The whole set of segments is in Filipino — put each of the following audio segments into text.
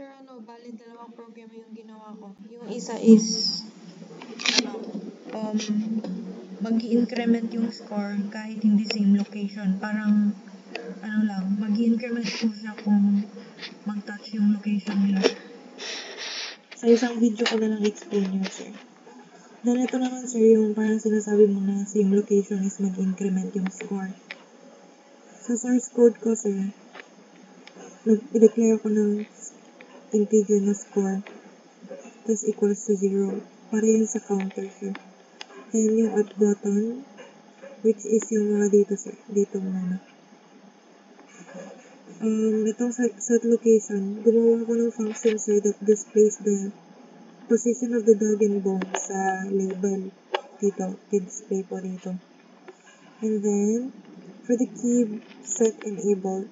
Sir, bali dalawang program yung ginawa ko. Yung isa is, um, mag-increment yung score kahit hindi same location. Parang, mag-increment po siya kung mag-touch yung location nila. Sa isang video ko na lang explain yun, sir. Then, ito naman, sir, yung parang sinasabi mo na same location is mag-increment yung score. Sa source code ko, sir, nag-declare ko ng integer na score tas equals to 0. Para yun sa counter, sir. And yung at button, which is yung mga dito, sir. Dito muna. Itong set location, gumawa ko ng function, sir, that displays the position of the dog and bone sa label. Dito, display po dito. And then, for the key set enabled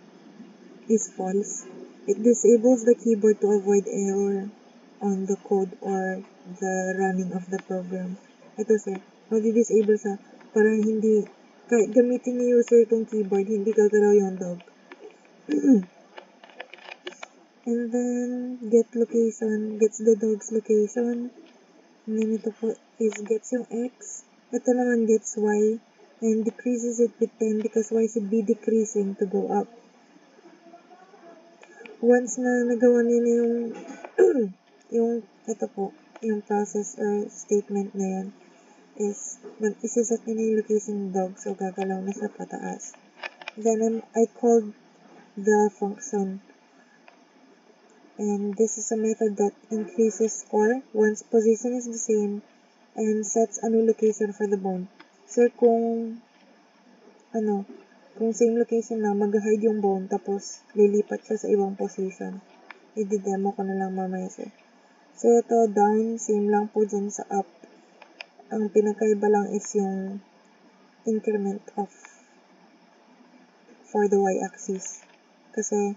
is false. It disables the keyboard to avoid error on the code or the running of the program. Ito, sir, mag-disable siya para hindi, kahit gamitin ni user itong keyboard, hindi gagalaw yung dog. And then, get location, gets the dog's location. And then ito po is gets yung X. Ito naman gets Y. And decreases it with 10 because Y should be decreasing to go up. Once na nagawa niya na yung ito po, yung process or statement na yan, is isiset niya na yung location ng dog, so gagalaw na siya pataas. Then I called the function, and this is a method that increases score once position is the same and sets a new location for the bone. Sir, kung same location na, mag-hide yung bone, tapos lilipat siya sa ibang position. I-demo ko na lang mamaya, sir. So, ito, down, same lang po dyan sa up. Ang pinakaiba lang is yung increment of for the y-axis. Kasi,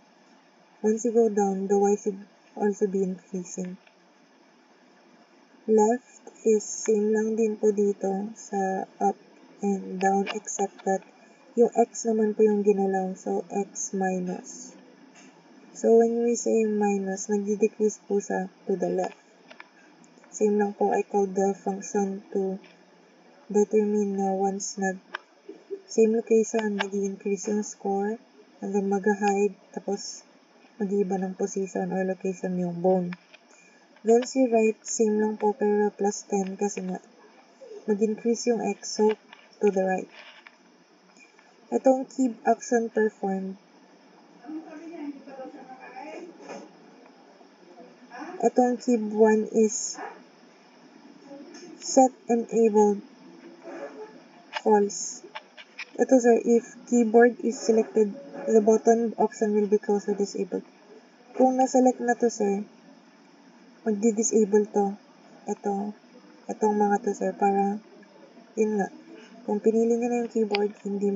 once you go down, the y should also be increasing. Left is same lang din po dito sa up and down, except that yung x naman po yung ginalaw, so x minus. So, when we say minus, nagdi-decrease po siya to the left. Same lang po, I called the function to determine na once same location, nag-increase yung score, and then mag-hide, tapos mag-iba ng position or location yung bone. Then si right, same lang po, pero plus 10 kasi mag-increase yung x, so to the right. Itong key action performed, itong key 1 is set enabled false. Ito, sir, if keyboard is selected, the button option will be closed or disabled. Kung na-select na to, sir, magdi-disable to. Itong mga to, sir, para yun nga, kung pinili niya na yung keyboard, hindi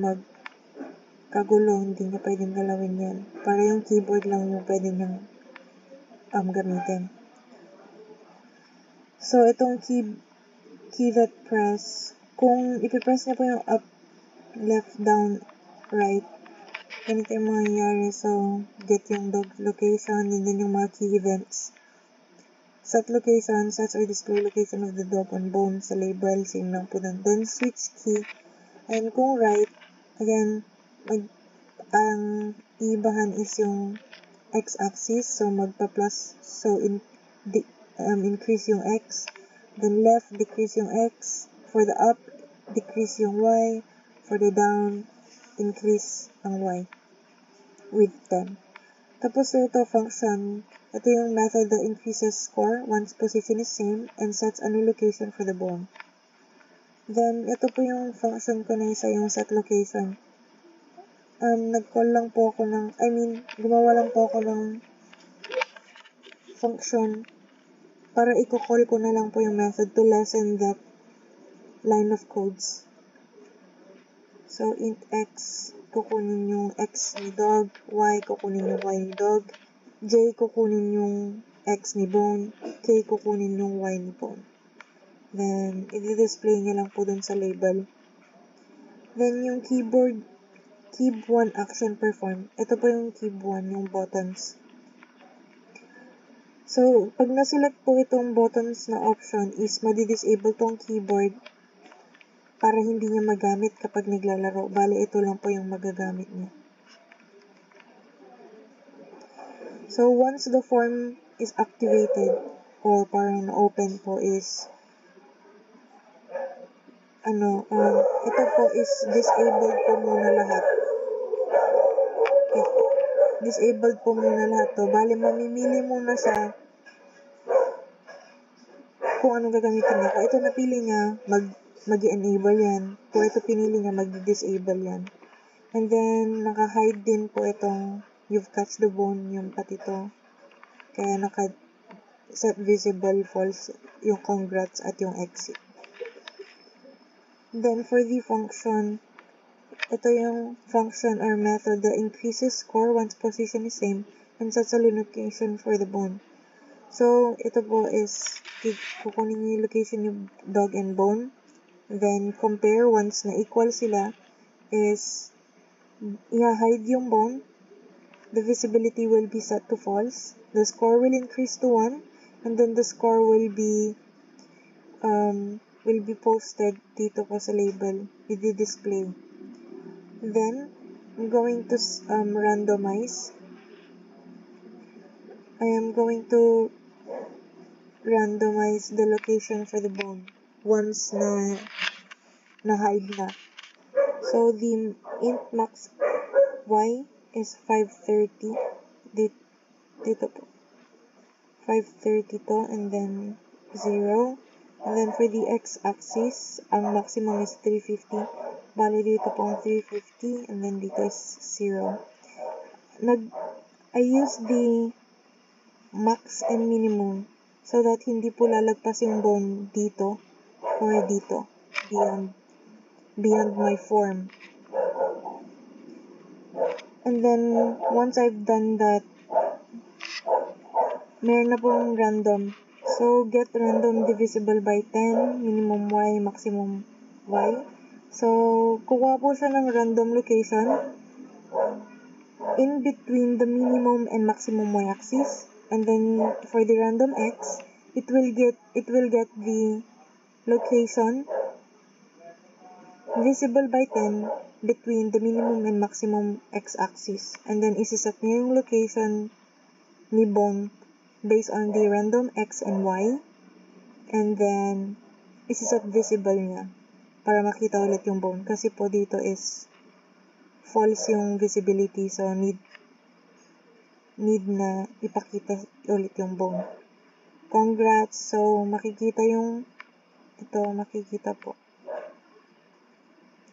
kagulo, hindi niya pwedeng galawin yan. Para yung keyboard lang yung pwede niyang gamitin. So, itong key that press, kung ipipress niya po yung up, left, down, right, ganito yung mangyayari. So, get yung dog location, and then yung mga key events. Set location, sets or display location of the dog on bone sa label, same lang po dun. Then, switch key, and kung right, again, ang ibahan is yung x-axis, so magpa-plus, so increase yung x, then left, decrease yung x, for the up, decrease yung y, for the down, increase ang y, with 10. Tapos ito function, ito yung method that increases score once position is same and sets a new location for the bone. Then, ito po yung function ko na isa, yung set location. Nag-call lang po ako gumawa lang po ako ng function para i-call ko na lang po yung method to lessen that line of codes. So, int x, kukunin yung x ni dog, y, kukunin yung y ni dog, j, kukunin yung x ni bone, k, kukunin yung y ni bone. Then, i-display niya lang po dun sa label. Then, yung keyboard, key 1 action performed. Ito po yung key 1, yung buttons. So, pag na-select po itong buttons na option is madi-disable tong keyboard para hindi niya magamit kapag naglalaro. Bale, ito lang po yung magagamit niya. So, once the form is activated or parang open po is ito po is disabled po muna lahat. Okay. Disabled po muna lahat to. Bale, mamimili muna siya kung anong gagamitin niya. Kung ito napili niya, mag-enable yan. Kung ito pinili niya, mag-disable yan. And then, naka-hide din po itong you've touched the bone, yung pati to. Kaya naka-set visible false yung congrats at yung exit. Then, for the function, ito yung function or method that increases score once position is same and sets a location for the bone. So, ito po is kukunin niyo yung location yung dog and bone. Then, compare once na equal sila is i-hide yung bone. The visibility will be set to false. The score will increase to 1 and then the score will be posted dito po sa label. I-display. Then, I'm going to randomize. I am going to randomize the location for the bone once na-hide na. So, the int max y is 530. Dito po. 530 to and then 0. And then for the x-axis, ang maximum is 350. Bali dito po ang 350 and then dito is 0. I use the max and minimum so that hindi po lalagpas yung bone dito or dito beyond my form. And then once I've done that, meron na pong random. So get random divisible by 10, minimum y, maximum y. So kukuha po siya ng random location in between the minimum and maximum y-axis, and then for the random x, it will get the location visible by 10 between the minimum and maximum x-axis, and then isiset niya yung location ni bone based on the random x and y, and then isiset visible niya para makita ulit yung bone kasi po dito is false yung visibility, so need na ipakita ulit yung bone. Congrats! So, makikita po.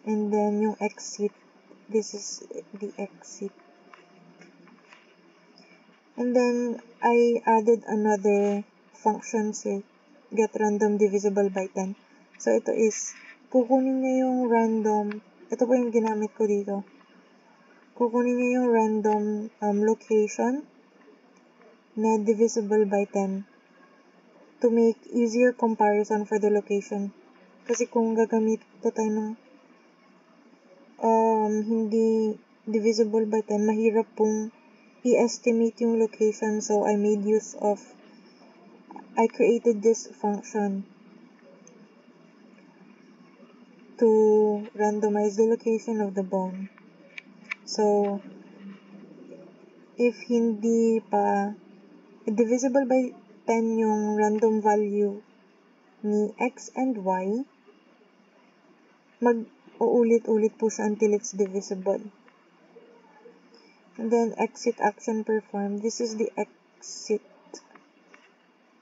And then, yung exit, this is the exit. And then, I added another function set, get random divisible by 10. So, ito is, kukunin niya yung random, ito po yung ginamit ko dito. Kukunin niya yung random location na divisible by 10 to make easier comparison for the location. Kasi kung gagamit po tayo ng hindi divisible by 10, mahirap pong i-estimate yung location. So, I created this function to randomize the location of the bone. So, if hindi pa divisible by 10 yung random value ni x and y, mag-uulit-ulit po siya until it's divisible. And then, exit action performed. This is the exit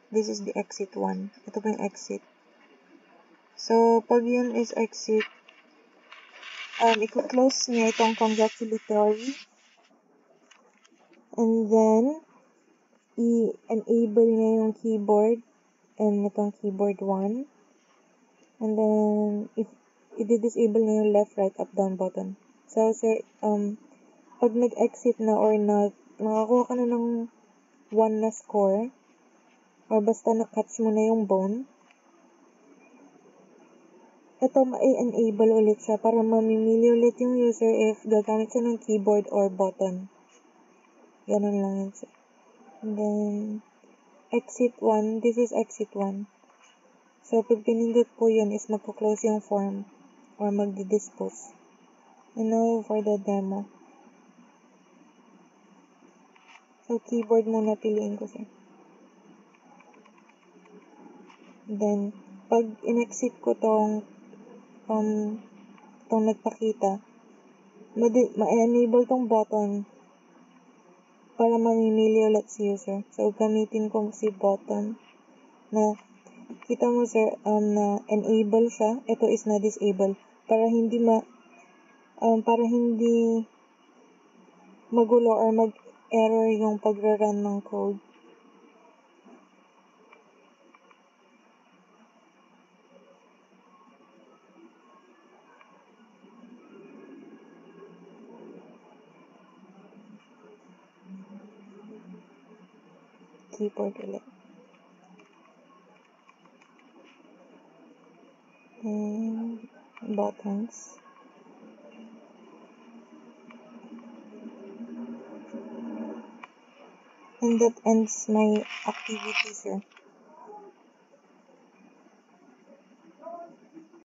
1. Ito po yung exit. So, pag yun is exit, i-close niya itong congratulatory. And then, i-enable niya yung keyboard and itong keyboard 1. And then, i-disable niya yung left, right, up, down button. So, pag nag-exit na or nakakuha ka na ng 1 na score, or basta na-catch mo na yung bone, ito ma-enable ulit siya para mamimili ulit yung user if gagamit siya ng keyboard or button. Ganun lang yun siya. And then, exit 1, this is exit 1. So, pag pinindot po yun is magko-close yung form or magdi-dispose. And now, for the demo. So, keyboard muna piliin ko siya. Then, pag in-exit ko tong nagpakita, ma-enable tong button para mamimili ulit si user. So, gamitin ko si button na kita mo sir, na enable siya. Ito is na disable para hindi magulo or mag-error yung pagra-run ng code. Keyboard ulit. Buttons. And that ends my activity, sir.